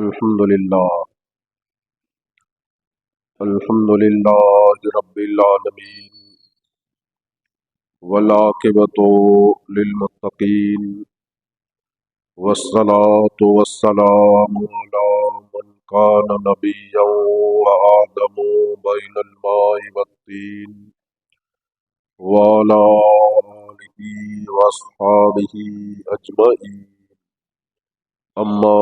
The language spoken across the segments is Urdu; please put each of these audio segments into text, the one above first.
الحمد للہ رب العالمین والعاقبۃ للمتقین والصلاة والسلام علی من کان نبیا وآدم بین الماء والطین وعلی آلہ واصحابہ اجمعین اما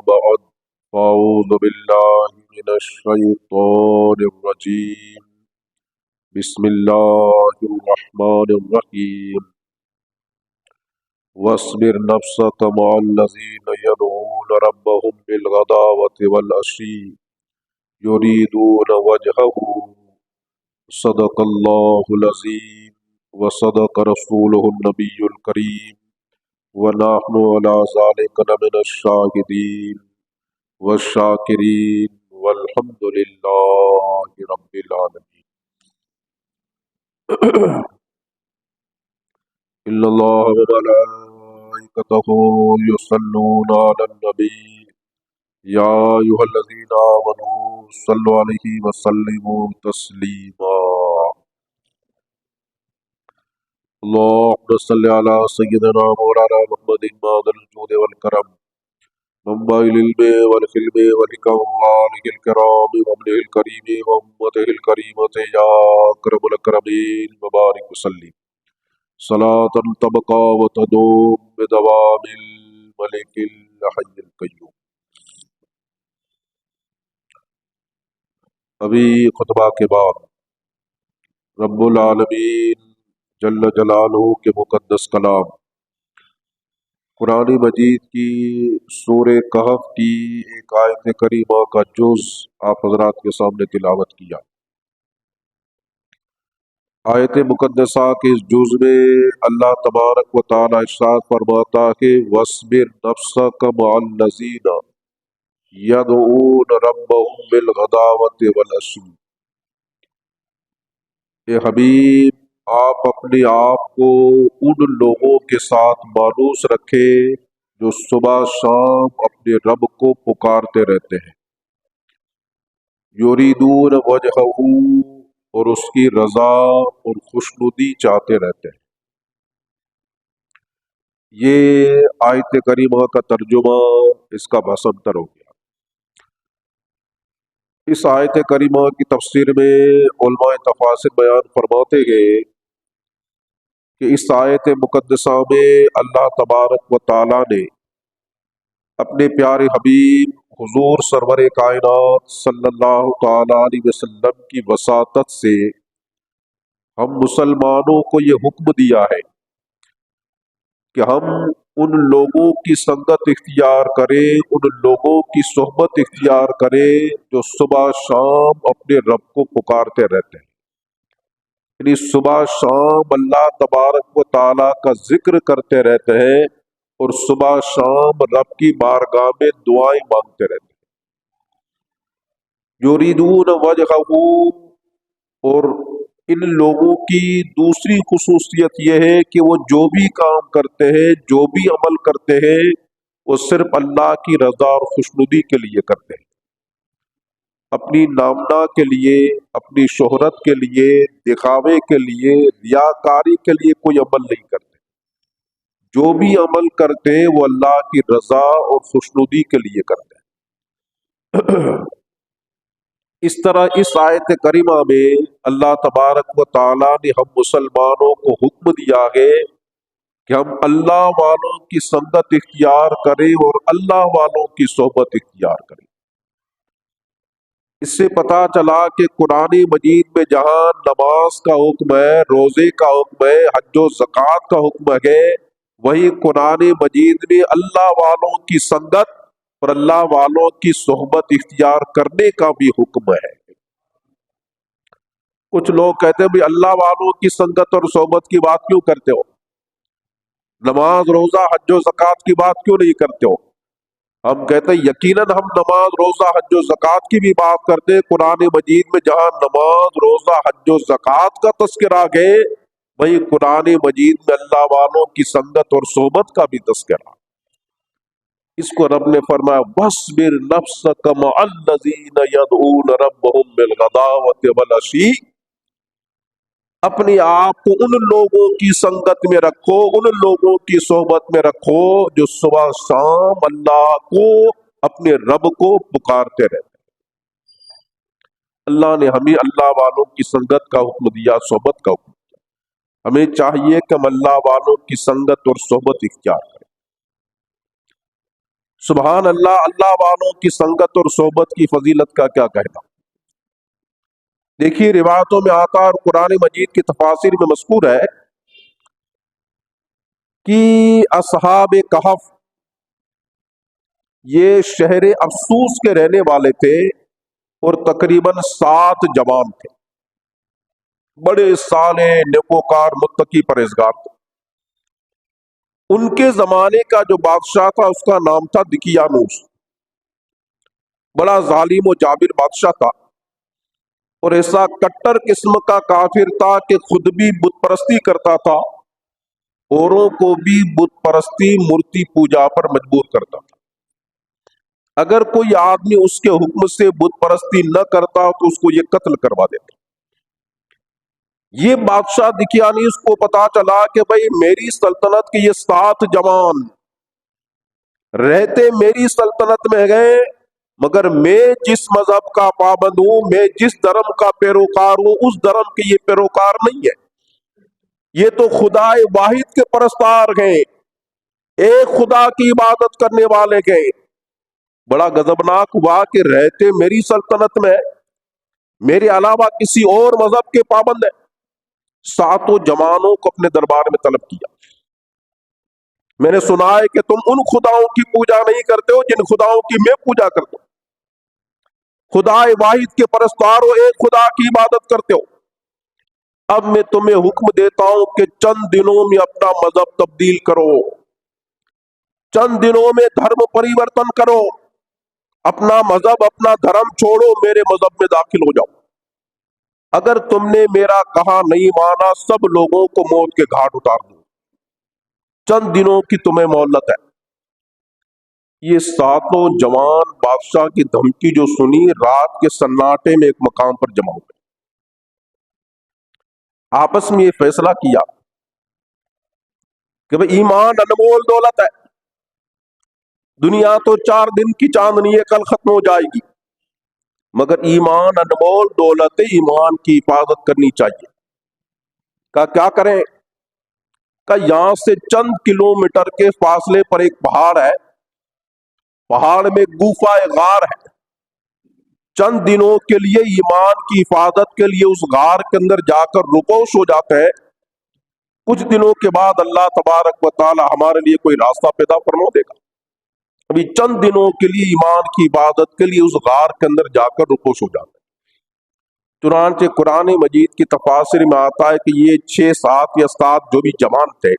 بعد فاعوذ باللہ من الشیطان الرجیم بسم اللہ الرحمن الرحیم واصبر نفسک مع الذین یدعون ربهم بالغداوة والعشی یریدون وجہہ صدق اللہ العظیم وصدق رسولہ النبی الکریم ونحن علی ذلک لمن الشاہدین والشاکرین والحمد للہ رب العالمین۔ ان اللہ وملائکتہ یصلون علی النبی یا ایھا الذین آمنوا صلوا علیہ وسلموا تسلیما۔ اللهم صل على سيدنا مولانا محمد ماضي الجود والكرم منبع العلم والحلم والحكم وآله الكرام وابنه الكريم وأمته الكريمة يا أكرم الأكرمين وبارك وسلم صلاة تبقى وتدوم بدوام الملك الحي القيوم۔ ابھی خطبہ کے بعد رب العالمین جل جلالہ کے مقدس کلام قرآن مجید کی سورہ کہف کی ایک آیت کریمہ کا جز آپ حضرات کے سامنے تلاوت کیا۔ آیت مقدسہ کے اس جز میں اللہ تبارک و تعالی ارشاد فرماتا ہے وَاصْبِرْ نَفْسَكَ مَعَ الَّذِينَ يَدْعُونَ رَبَّهُمْ بِالْغَدَاوَةِ وَالْعَشِيِّ۔ اے حبیب آپ اپنے آپ کو ان لوگوں کے ساتھ مانوس رکھے جو صبح شام اپنے رب کو پکارتے رہتے ہیں، یریدون وجہہ، اور اس کی رضا اور خوشنودی چاہتے رہتے ہیں۔ یہ آیت کریمہ کا ترجمہ، اس کا بھاسنتر ہو گیا۔ اس آیت کریمہ کی تفسیر میں علماء تفاسیر بیان فرماتے ہیں کہ اس آیت مقدسہ میں اللہ تبارک و تعالی نے اپنے پیارے حبیب حضور سرور کائنات صلی اللہ تعالی علیہ وسلم کی وساطت سے ہم مسلمانوں کو یہ حکم دیا ہے کہ ہم ان لوگوں کی سنگت اختیار کریں، ان لوگوں کی صحبت اختیار کریں جو صبح شام اپنے رب کو پکارتے رہتے ہیں، یعنی صبح شام اللہ تبارک و تعالیٰ کا ذکر کرتے رہتے ہیں اور صبح شام رب کی بارگاہ میں دعائیں مانگتے رہتے ہیں۔ یریدون وجہہ، اور ان لوگوں کی دوسری خصوصیت یہ ہے کہ وہ جو بھی کام کرتے ہیں، جو بھی عمل کرتے ہیں، وہ صرف اللہ کی رضا اور خوشنودی کے لیے کرتے ہیں، اپنی نامنا کے لیے، اپنی شہرت کے لیے، دکھاوے کے لیے، ریاکاری کے لیے کوئی عمل نہیں کرتے۔ جو بھی عمل کرتے ہیں وہ اللہ کی رضا اور خوشنودی کے لیے کرتے ہیں۔ اس طرح اس آیت کریمہ میں اللہ تبارک و تعالیٰ نے ہم مسلمانوں کو حکم دیا ہے کہ ہم اللہ والوں کی سنگت اختیار کریں اور اللہ والوں کی صحبت اختیار کریں۔ اس سے پتہ چلا کہ قرآن مجید میں جہاں نماز کا حکم ہے، روزے کا حکم ہے، حج و زکوٰۃ کا حکم ہے، وہی قرآن مجید میں اللہ والوں کی سنگت اور اللہ والوں کی صحبت اختیار کرنے کا بھی حکم ہے۔ کچھ لوگ کہتے ہیں بھئی اللہ والوں کی سنگت اور صحبت کی بات کیوں کرتے ہو؟ نماز روزہ حج و زکوٰۃ کی بات کیوں نہیں کرتے ہو؟ ہم کہتے ہیں یقیناً ہم نماز روزہ حج و زکوٰۃ کی بھی بات کرتے ہیں۔ قرآن مجید میں جہاں نماز روزہ حج و زکوٰۃ کا تذکرہ ہے، وہی قرآن مجید میں اللہ والوں کی سنگت اور صحبت کا بھی تذکرہ۔ اس کو رب نے فرمایا وَاصْبِرْ نَفْسَكَ مَعَ الَّذِينَ يَدْعُونَ رَبَّهُمْ بِالْغَدَاوَةِ وَالْعَشِيِّ، اپنے آپ کو ان لوگوں کی سنگت میں رکھو، ان لوگوں کی صحبت میں رکھو جو صبح شام اللہ کو، اپنے رب کو پکارتے رہتے۔ اللہ نے ہمیں اللہ والوں کی سنگت کا حکم دیا، صحبت کا حکم دیا۔ ہمیں چاہیے کہ ہم اللہ والوں کی سنگت اور صحبت اختیار کریں۔ سبحان اللہ، اللہ والوں کی سنگت اور صحبت کی فضیلت کا کیا کہنا۔ دیکھیے روایتوں میں آتا اور قرآن مجید کی تفاسیر میں مذکور ہے کہ اصحاب کہف یہ شہر افسوس کے رہنے والے تھے اور تقریباً 7 جوان تھے، بڑے صالح نیکوکار متقی پرہیزگار تھے۔ ان کے زمانے کا جو بادشاہ تھا اس کا نام تھا دقیانوس، بڑا ظالم و جابر بادشاہ تھا، اور ایسا کٹر قسم کا کافر تھا کہ خود بھی بت پرستی کرتا تھا، اوروں کو بھی بت پرستی مورتی پوجا پر مجبور کرتا تھا۔ اگر کوئی آدمی اس کے حکم سے بت پرستی نہ کرتا تو اس کو یہ قتل کروا دیتا۔ یہ بادشاہ دقیانوس کو پتا چلا کہ بھئی میری سلطنت کے یہ 7 جوان رہتے میری سلطنت میں گئے، مگر میں جس مذہب کا پابند ہوں، میں جس دھرم کا پیروکار ہوں، اس دھرم کے یہ پیروکار نہیں ہے، یہ تو خدا واحد کے پرستار ہیں، ایک خدا کی عبادت کرنے والے گئے۔ بڑا غضبناک ہوا کہ رہتے میری سلطنت میں میرے علاوہ کسی اور مذہب کے پابند ہیں۔ 7 جوانوں کو اپنے دربار میں طلب کیا۔ میں نے سنا ہے کہ تم ان خداؤں کی پوجا نہیں کرتے ہو جن خداؤں کی میں پوجا کرتا ہوں، خدا واحد کے پرستار ہو، ایک خدا کی عبادت کرتے ہو۔ اب میں تمہیں حکم دیتا ہوں کہ چند دنوں میں اپنا مذہب تبدیل کرو، چند دنوں میں دھرم پریورتن کرو، اپنا مذہب اپنا دھرم چھوڑو، میرے مذہب میں داخل ہو جاؤ۔ اگر تم نے میرا کہا نہیں مانا سب لوگوں کو موت کے گھاٹ اتار دوں، چند دنوں کی تمہیں مہلت ہے۔ یہ 7 جوان بادشاہ کی دھمکی جو سنی، رات کے سناٹے میں ایک مقام پر جمع ہو گئے، آپس میں یہ فیصلہ کیا کہ بھئی ایمان انمول دولت ہے، دنیا تو 4 دن کی چاندنی ہے، کل ختم ہو جائے گی، مگر ایمان انمول دولت ہے، ایمان کی حفاظت کرنی چاہیے۔ کیا کریں؟ کہ یہاں سے چند کلومیٹر کے فاصلے پر ایک پہاڑ ہے، پہاڑ میں گوفہ غار ہے، چند دنوں کے لیے ایمان کی حفاظت کے لیے اس غار کے اندر جا کر رکوش ہو جاتے ہیں، کچھ دنوں کے بعد اللہ تبارک و تعالی ہمارے لیے کوئی راستہ پیدا فرما دے گا۔ ابھی چند دنوں کے لیے ایمان کی عبادت کے لیے اس غار کے اندر جا کر رکوش ہو جاتے ہیں۔ چنانچہ قرآن مجید کی تفاسیر میں آتا ہے کہ یہ 6 7 یا 7 جو بھی جوان تھے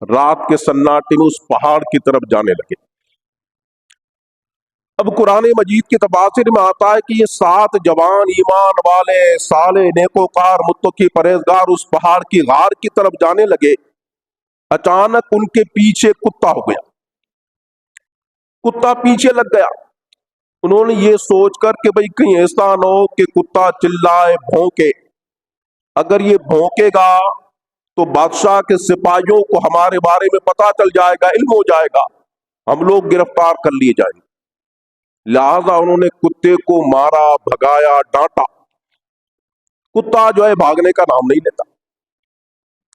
رات کے سناٹے میں اس پہاڑ کی طرف جانے لگے۔ اب قرآن مجید کی تفاسیر میں آتا ہے کہ یہ 7 جوان ایمان والے صالح نیکوکار متقی پرہیزگار اس پہاڑ کی غار کی طرف جانے لگے، اچانک ان کے پیچھے کتا ہو گیا، کتا پیچھے لگ گیا۔ انہوں نے یہ سوچ کر کہ بھئی کہیں ایسا نہ ہو کہ کتا چلائے بھونکے، اگر یہ بھونکے گا تو بادشاہ کے سپاہیوں کو ہمارے بارے میں پتا چل جائے گا، علم ہو جائے گا، ہم لوگ گرفتار کر لیے جائیں گے۔ لہذا انہوں نے کتے کو مارا، بھگایا، ڈانٹا۔ کتا جو ہے بھاگنے کا نام نہیں لیتا۔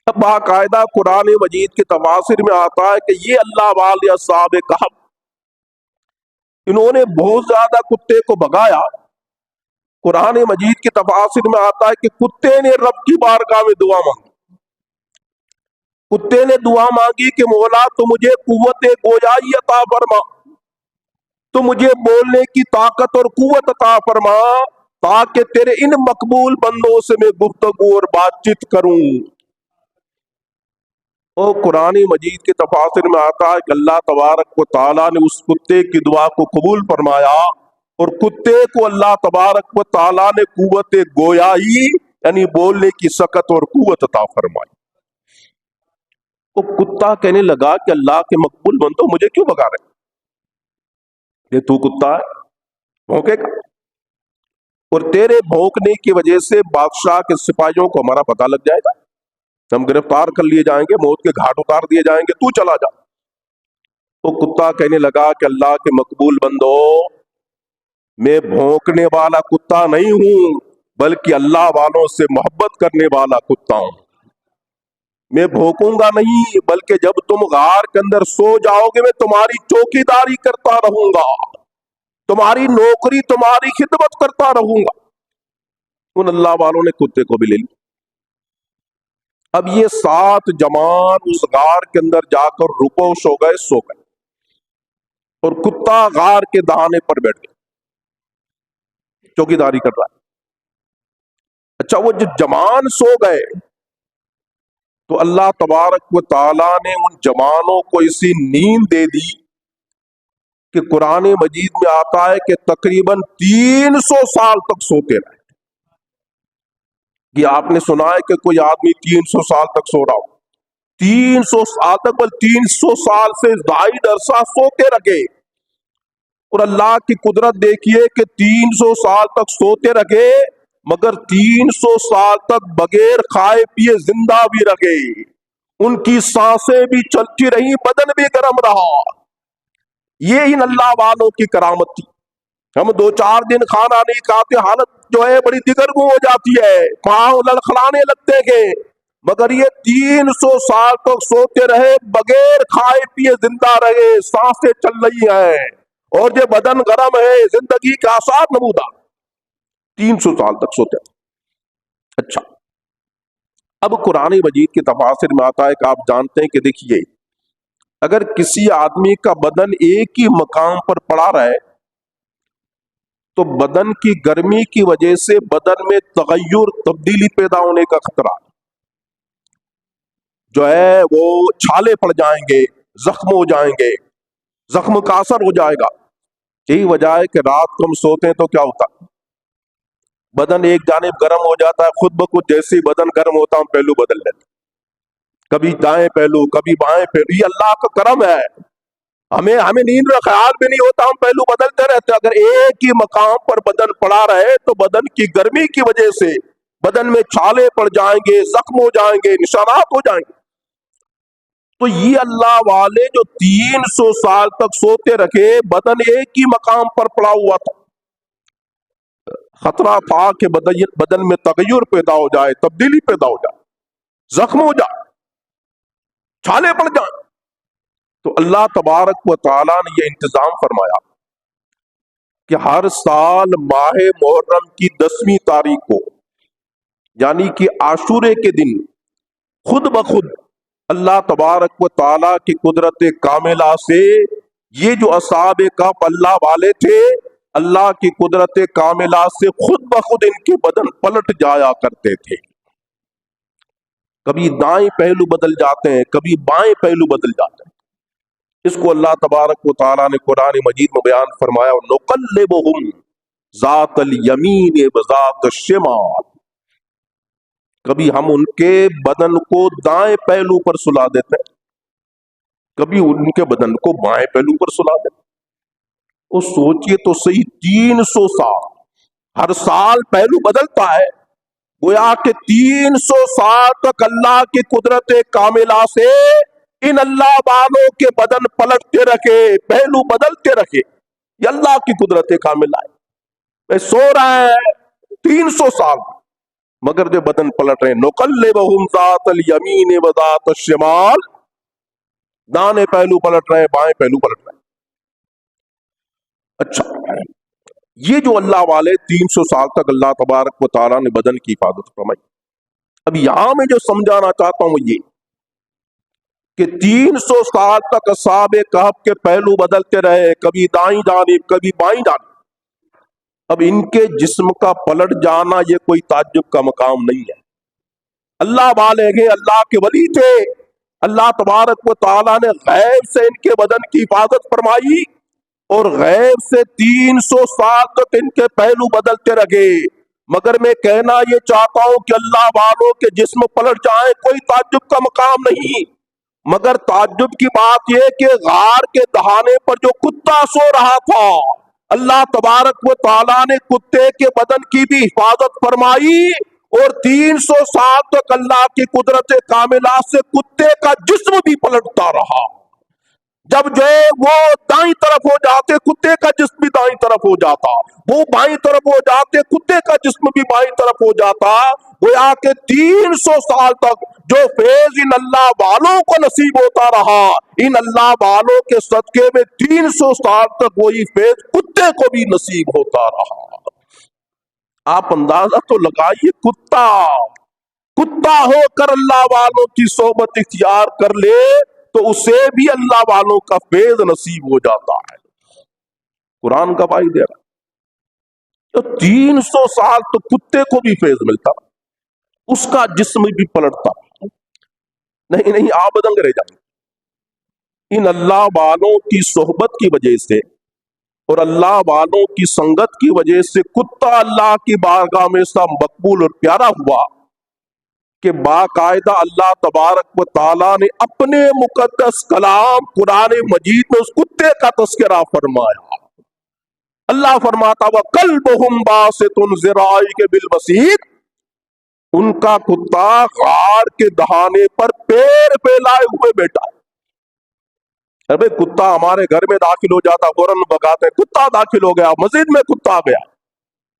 اب باقاعدہ قرآن مجید کے تفاسیر میں آتا ہے کہ یہ اللہ والے اصحاب کہف انہوں نے بہت زیادہ کتے کو بھگایا۔ قرآن مجید کی تفاسیر میں آتا ہے کہ کتے نے رب کی بارگاہ میں دعا مانگی، کتے نے دعا مانگی کہ مولا تو مجھے قوت گویائی عطا فرما، تو مجھے بولنے کی طاقت اور قوت عطا فرما تاکہ تیرے ان مقبول بندوں سے میں گفتگو اور بات چیت کروں۔ اور قرآن مجید کے تفاسیر میں آتا ہے کہ اللہ تبارک و تعالیٰ نے اس کتے کی دعا کو قبول فرمایا، اور کتے کو اللہ تبارک و تعالیٰ نے قوت گویائی یعنی بولنے کی سکت اور قوت عطا فرمائی۔ وہ کتا کہنے لگا کہ اللہ کے مقبول بندو مجھے کیوں بھگا رہے؟ یہ تو کتا ہے، بھونکے گا، اور تیرے بھونکنے کی وجہ سے بادشاہ کے سپاہیوں کو ہمارا پتہ لگ جائے گا، ہم گرفتار کر لیے جائیں گے، موت کے گھاٹ اتار دیے جائیں گے، تو چلا جا۔ تو کتا کہنے لگا کہ اللہ کے مقبول بندو، میں بھونکنے والا کتا نہیں ہوں، بلکہ اللہ والوں سے محبت کرنے والا کتا ہوں۔ میں بھونکوں گا نہیں، بلکہ جب تم غار کے اندر سو جاؤ گے میں تمہاری چوکی داری کرتا رہوں گا، تمہاری نوکری، تمہاری خدمت کرتا رہوں گا۔ ان اللہ والوں نے کتے کو بھی لے لیا۔ اب یہ 7 جوان اس غار کے اندر جا کر رکوش ہو گئے، سو گئے، اور کتا غار کے دہانے پر بیٹھ گیا، چوکی داری کر رہا ہے۔ اچھا، وہ جو جوان سو گئے تو اللہ تبارک و تعالیٰ نے ان جوانوں کو اسی نیند دے دی کہ قرآن مجید میں آتا ہے کہ تقریباً 300 سال تک سوتے رہے۔ یہ آپ نے سنا ہے کہ کوئی آدمی 300 سال تک سو رہا ہو؟ 300 سال تک، بل 300 سال سے زائد عرصہ سوتے رہے۔ اور اللہ کی قدرت دیکھیے کہ 300 سال تک سوتے رہے، مگر 300 سال تک بغیر کھائے پیے زندہ بھی رہے، ان کی سانسیں بھی چلتی رہی، بدن بھی گرم رہا۔ یہ ان اللہ والوں کی کرامت تھی۔ ہم 2-4 دن کھانا نہیں کھاتے، حالت جو ہے بڑی دگرگوں ہو جاتی ہے، پاؤں لڑکھڑانے لگتے ہیں، مگر یہ 300 سال تک سوتے رہے، بغیر کھائے پیے زندہ رہے، سانسیں چل رہی ہیں، اور یہ بدن گرم ہے، زندگی کا آثار نمودار۔ 300 سال تک سوتے رہے۔ اچھا، اب قرآن مجید کے تفاسیر میں آتا ہے کہ آپ جانتے ہیں کہ دیکھیے، اگر کسی آدمی کا بدن ایک ہی مقام پر پڑا رہے تو بدن کی گرمی کی وجہ سے بدن میں تغیر، تبدیلی پیدا ہونے کا خطرہ جو ہے، وہ چھالے پڑ جائیں گے، زخم ہو جائیں گے، زخم کا اثر ہو جائے گا۔ یہی وجہ ہے کہ رات کو ہم سوتے ہیں تو کیا ہوتا ہے، بدن ایک جانب گرم ہو جاتا ہے، خود بخود جیسے ہی بدن گرم ہوتا ہے ہم پہلو بدل لیتے ہیں، کبھی دائیں پہلو، کبھی بائیں پہلو۔ یہ اللہ کا کرم ہے، ہمیں نیند کا خیال بھی نہیں ہوتا، ہم پہلو بدلتے رہتے۔ اگر ایک ہی مقام پر بدن پڑا رہے تو بدن کی گرمی کی وجہ سے بدن میں چھالے پڑ جائیں گے، زخم ہو جائیں گے، نشانات ہو جائیں گے۔ تو یہ اللہ والے جو 300 سال تک سوتے رکھے، بدن ایک ہی مقام پر پڑا ہوا تھا، خطرہ تھا کہ بدن میں تغیر پیدا ہو جائے، تبدیلی پیدا ہو جائے، زخم ہو جائے، چھالے پڑ جائیں۔ تو اللہ تبارک و تعالیٰ نے یہ انتظام فرمایا کہ ہر سال ماہ محرم کی 10ویں تاریخ کو، یعنی کہ عاشورے کے دن، خود بخود اللہ تبارک و تعالیٰ کی قدرت کاملہ سے یہ جو اصحاب کہف اللہ والے تھے، اللہ کی قدرت کاملہ سے خود بخود ان کے بدن پلٹ جایا کرتے تھے۔ کبھی دائیں پہلو بدل جاتے ہیں، کبھی بائیں پہلو بدل جاتے ہیں۔ اس کو اللہ تبارک و تعالیٰ نے قرآن مجید میں بیان فرمایا، وَنُقَلِّبُهُمْ ذَاتَ الْيَمِينِ وَذَاتَ الشِّمَالِ۔ کبھی ہم ان کے بدن کو دائیں پہلو پر سلا دیتے ہیں، کبھی ان کے بدن کو بائیں پہلو پر سلا دیتے ہیں۔ اور سوچئے تو صحیح، 300 سال، ہر سال پہلو بدلتا ہے، گویا کہ 300 سال تک اللہ کی قدرت کاملہ سے ان اللہ والوں کے بدن پلٹتے رکھے، پہلو بدلتے رکھے۔ یہ اللہ کی قدرت کاملہ ہے۔ میں سو رہا ہے 300 سال، مگر جو بدن پلٹ رہے ہیں، نقلبہم ذات الیمین وذات الشمال، دانے پہلو پلٹ رہے ہیں، بائیں پہلو پلٹ رہے ہیں۔ اچھا، یہ جو اللہ والے 300 سال تک اللہ تبارک و تعالیٰ نے بدن کی حفاظت فرمائی۔ اب یہاں میں جو سمجھانا چاہتا ہوں وہ یہ کہ 300 سال تک اصحاب کہف کے پہلو بدلتے رہے، کبھی دائیں جانب، کبھی بائیں جانب۔ اب ان کے جسم کا پلٹ جانا یہ کوئی تعجب کا مقام نہیں ہے۔ اللہ والے ہیں، اللہ کے ولی تھے، اللہ تبارک و تعالیٰ نے غیب سے ان کے بدن کی حفاظت فرمائی، اور غیب سے 300 سال تک ان کے پہلو بدلتے رہے۔ مگر میں کہنا یہ چاہتا ہوں کہ اللہ والوں کے جسم پلٹ جائیں کوئی تعجب کا مقام نہیں، مگر تعجب کی بات یہ کہ غار کے دہانے پر جو کتا سو رہا تھا، اللہ تبارک و تعالیٰ نے کتے کے بدن کی بھی حفاظت فرمائی، اور 300 سال تک اللہ کی قدرت کاملہ سے کتے کا جسم بھی پلٹتا رہا۔ جب جو وہ دائیں طرف ہو جاتے کتے کا جسم بھی دائیں طرف ہو جاتا، وہ بائیں طرف ہو جاتے کتے کا جسم بھی بائیں طرف ہو جاتا۔ گویا کہ 300 سال تک جو فیض ان اللہ والوں کو نصیب ہوتا رہا، ان اللہ والوں کے صدقے میں 300 سال تک وہی فیض کتے کو بھی نصیب ہوتا رہا۔ آپ اندازہ تو لگائیے، کتا ہو کر اللہ والوں کی صحبت اختیار کر لے تو اسے بھی اللہ والوں کا فیض نصیب ہو جاتا ہے۔ قرآن کا بھائی دے رہا تو 300 سال تو کتے کو بھی فیض ملتا، اس کا جسم بھی پلٹتا۔ نہیں آپ دنگ رہ جائیں۔ ان اللہ والوں کی صحبت کی وجہ سے اور اللہ والوں کی سنگت کی وجہ سے کتا اللہ کی بارگاہ میں سا مقبول اور پیارا ہوا کہ باقاعدہ اللہ تبارک و تعالیٰ نے اپنے مقدس کلام قرآن مجید میں اس کتے کا تذکرہ فرمایا۔ اللہ فرماتا وَقَلْبُهُمْ بَاسِطٌ ذِرَاعَيْهِ بِالْوَسِيدِ، ان کا کتا غار کے دہانے پر پیر پھیلائے ہوئے بیٹھا۔ ارے کتا ہمارے گھر میں داخل ہو جاتا فوراً بگاتے ہیں، کتا داخل ہو گیا، مسجد میں کتا آ گیا،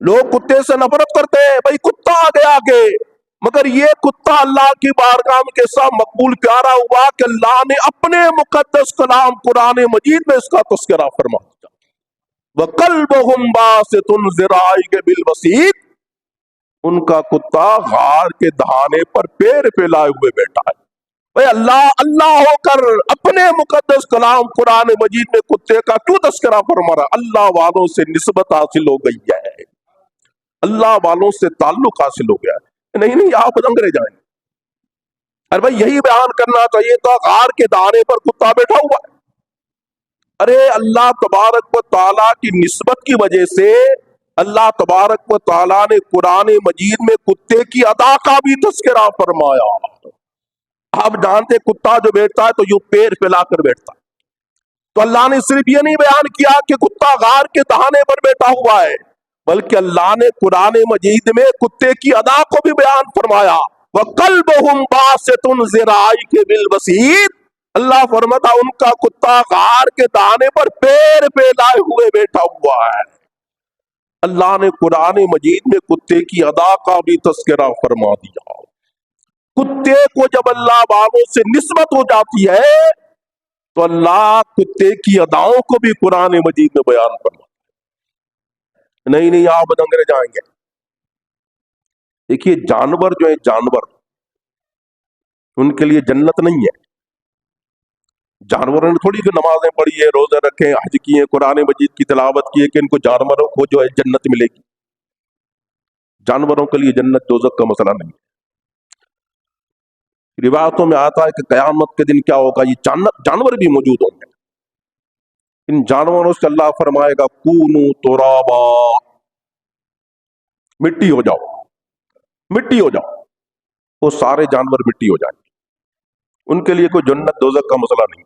لوگ کتے سے نفرت کرتے ہیں، بھائی کتا آ گیا آگے۔ مگر یہ کتا اللہ کی بارگاہ میں کیسا مقبول پیارا ہوا کہ اللہ نے اپنے مقدس کلام قرآن مجید میں اس کا تذکرہ فرما دیا۔ وَقَلْبُهُمْ بَاسِطٌ ذِرَاعَيْهِ بِالْوَسِيدِ، ان کا کتا غار کے دہانے پر پیر پھیلائے ہوئے بیٹھا ہے۔ بھئی اللہ ہو کر اپنے مقدس کلام قرآن مجید میں کتے کا کیوں تذکرہ فرما رہا؟ اللہ والوں سے نسبت حاصل ہو گئی ہے، اللہ والوں سے تعلق حاصل ہو گیا ہے۔ نہیں آپ دنگ رہ جائیں۔ ارے بھائی یہی بیان کرنا چاہیے تھا، غار کے دہانے پر کتا بیٹھا ہوا ہے۔ ارے اللہ تبارک و تعالیٰ کی نسبت کی وجہ سے اللہ تبارک و تعالیٰ نے قرآن مجید میں کتے کی ادا کا بھی تذکرہ فرمایا۔ آپ جانتے کتا جو بیٹھتا ہے تو یوں پیر پھیلا کر بیٹھتا ہے، تو اللہ نے صرف یہ نہیں بیان کیا کہ کتا غار کے دہانے پر بیٹھا ہوا ہے، بلکہ اللہ نے قرآن مجید میں کتے کی ادا کو بھی بیان فرمایا۔ وَقَلْبُهُمْ بَاسِطٌ ذِرَاعَيْهِ بِالْوَسِيدِ، اللہ فرماتا ان کا کتا غار کے دہانے پر پیر پھیلائے ہوئے بیٹھا ہوا ہے۔ اللہ نے قرآن مجید میں کتے کی ادا کا بھی تذکرہ فرما دیا۔ کتے کو جب اللہ والوں سے نسبت ہو جاتی ہے تو اللہ کتے کی اداؤں کو بھی قرآن مجید میں بیان فرما۔ نہیں آپ دنگ رہ جائیں گے۔ دیکھیے جانور جو ہیں، جانور ان کے لیے جنت نہیں ہے۔ جانوروں نے تھوڑی کہ نمازیں پڑھی ہے، روزے رکھے، حج کیے، قرآن مجید کی تلاوت کی ہے کہ ان کو جانوروں کو جو ہے جنت ملے گی۔ جانوروں کے لیے جنت دوزخ کا مسئلہ نہیں ہے۔ روایتوں میں آتا ہے کہ قیامت کے دن کیا ہوگا، یہ جانور بھی موجود ہوں گے۔ ان جانوروں سے اللہ فرمائے گا کونو ترابا، مٹی ہو جاؤ، مٹی ہو جاؤ۔ وہ سارے جانور مٹی ہو جائیں گے، ان کے لیے کوئی جنت دوزخ کا مسئلہ نہیں۔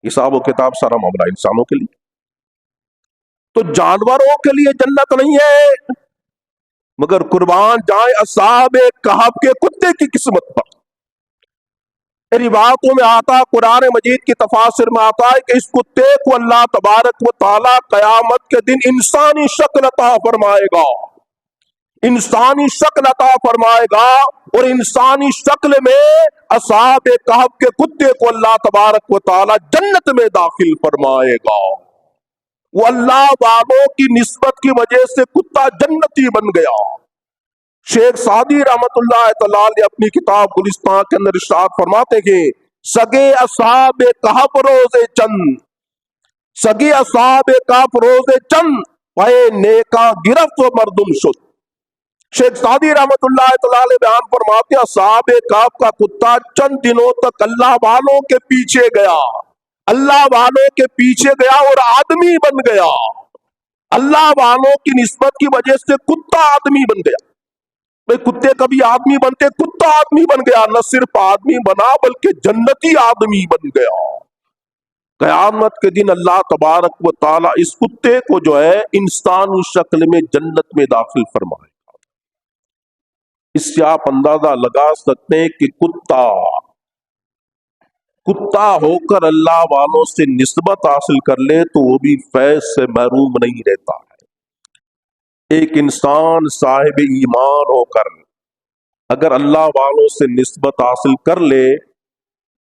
حساب و کتاب سارا معاملہ انسانوں کے لیے۔ تو جانوروں کے لیے جنت نہیں ہے، مگر قربان جائیں اصحاب کہف کے کتے کی قسمت پر۔ روایتوں میں آتا، قرآن مجید کی تفاسیر میں آتا ہے کہ اس کتے کو اللہ تبارک و تعالیٰ قیامت کے دن انسانی شکل عطا فرمائے گا، انسانی شکل عطا فرمائے گا، اور انسانی شکل میں اصحاب کہف کے کتے کو اللہ تبارک و تعالیٰ جنت میں داخل فرمائے گا۔ وہ اللہ والوں کی نسبت کی وجہ سے کتا جنتی بن گیا۔ شیخ سعدی رحمت اللہ تعالیٰ نے اپنی کتاب گلستان کے اندر ارشاد فرماتے ہیں سگے اصحاب کہف روز چند، سگے اصحاب کہف روز چند پائے نیکا گرفت و مردم شد۔ شیخ سعدی رحمت اللہ تعالیٰ نے بیان فرماتے ہیں اصحاب کہف کا کتا چند دنوں تک اللہ والوں کے پیچھے گیا، اللہ والوں کے پیچھے گیا اور آدمی بن گیا۔ اللہ والوں کی نسبت کی وجہ سے کتا آدمی بن گیا۔ بھئی کتے کبھی آدمی بنتے؟ کتا آدمی بن گیا، نہ صرف آدمی بنا بلکہ جنتی آدمی بن گیا۔ قیامت کے دن اللہ تبارک و تعالی اس کتے کو جو ہے انسانی شکل میں جنت میں داخل فرمائے گا۔ اس سے آپ اندازہ لگا سکتے ہیں کہ کتا ہو کر اللہ والوں سے نسبت حاصل کر لے تو وہ بھی فیض سے محروم نہیں رہتا ہے۔ ایک انسان صاحب ایمان ہو کر اگر اللہ والوں سے نسبت حاصل کر لے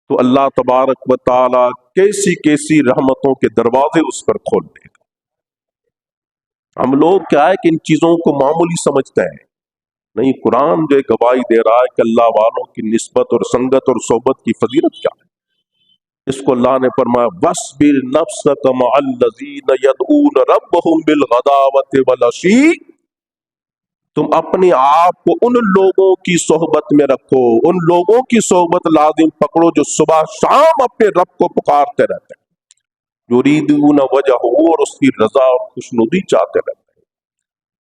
تو اللہ تبارک و تعالی کیسی کیسی رحمتوں کے دروازے اس پر کھول دے گا۔ ہم لوگ کیا ہے کہ ان چیزوں کو معمولی سمجھتے ہیں، نہیں، قرآن جو گواہی دے رہا ہے کہ اللہ والوں کی نسبت اور سنگت اور صحبت کی فضیلت کیا ہے۔ اس کو اللہ نے فرمایا وَاصْبِرْ نَفْسَكَ مَعَ الَّذِينَ يَدْعُونَ رَبَّهُمْ بِالْغَدَاوَةِ وَالْعَشِيِّ، تم اپنے آپ کو ان لوگوں کی صحبت میں رکھو، ان لوگوں کی صحبت لازم پکڑو جو صبح شام اپنے رب کو پکارتے رہتے ہیں، یریدون وجہہ، اور اس کی رضا اور خوشنودی چاہتے رہتے ہیں۔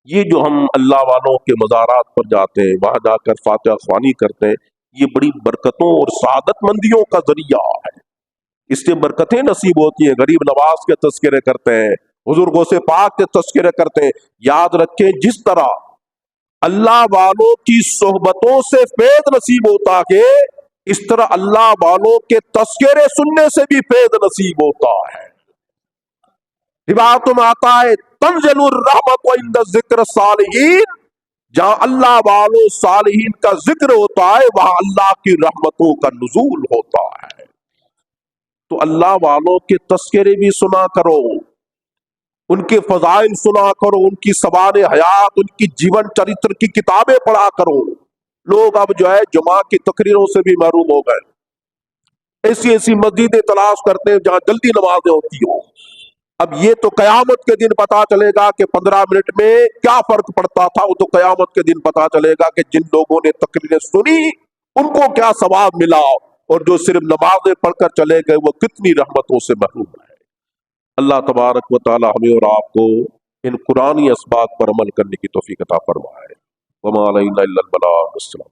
یہ جو ہم اللہ والوں کے مزارات پر جاتے ہیں، وہاں جا کر فاتحہ خوانی کرتے ہیں، یہ بڑی برکتوں اور سعادت مندیوں کا ذریعہ ہے۔ اس سے برکتیں نصیب ہوتی ہیں۔ غریب نواز کے تذکرے کرتے ہیں، بزرگوں سے پاک کے تذکرے کرتے ہیں۔ یاد رکھیں جس طرح اللہ والوں کی صحبتوں سے فیض نصیب ہوتا ہے، اس طرح اللہ والوں کے تذکرے سننے سے بھی فیض نصیب ہوتا ہے۔ روایت میں آتا ہے تنزل الرحمت عند ذکر الصالحین، جہاں اللہ والوں صالحین کا ذکر ہوتا ہے وہاں اللہ کی رحمتوں کا نزول ہوتا ہے۔ تو اللہ والوں کے تذکرے بھی سنا کرو، ان کے فضائل سنا کرو، ان کی سوار حیات، ان کی جیون چریتر کی کتابیں پڑھا کرو۔ لوگ اب جو ہے جمعہ کی تقریروں سے بھی محروم ہو گئے، ایسی ایسی مسجدیں تلاش کرتے ہیں جہاں جلدی نمازیں ہوتی ہوں۔ اب یہ تو قیامت کے دن پتا چلے گا کہ 15 منٹ میں کیا فرق پڑتا تھا، وہ تو قیامت کے دن پتا چلے گا کہ جن لوگوں نے تقریریں سنی ان کو کیا ثواب ملا، اور جو صرف نمازیں پڑھ کر چلے گئے وہ کتنی رحمتوں سے محروم ہے۔ اللہ تبارک و تعالی ہمیں اور آپ کو ان قرآنی اسباق پر عمل کرنے کی توفیق عطا فرمائے۔ وما علینا الا البلاغ۔ السلام۔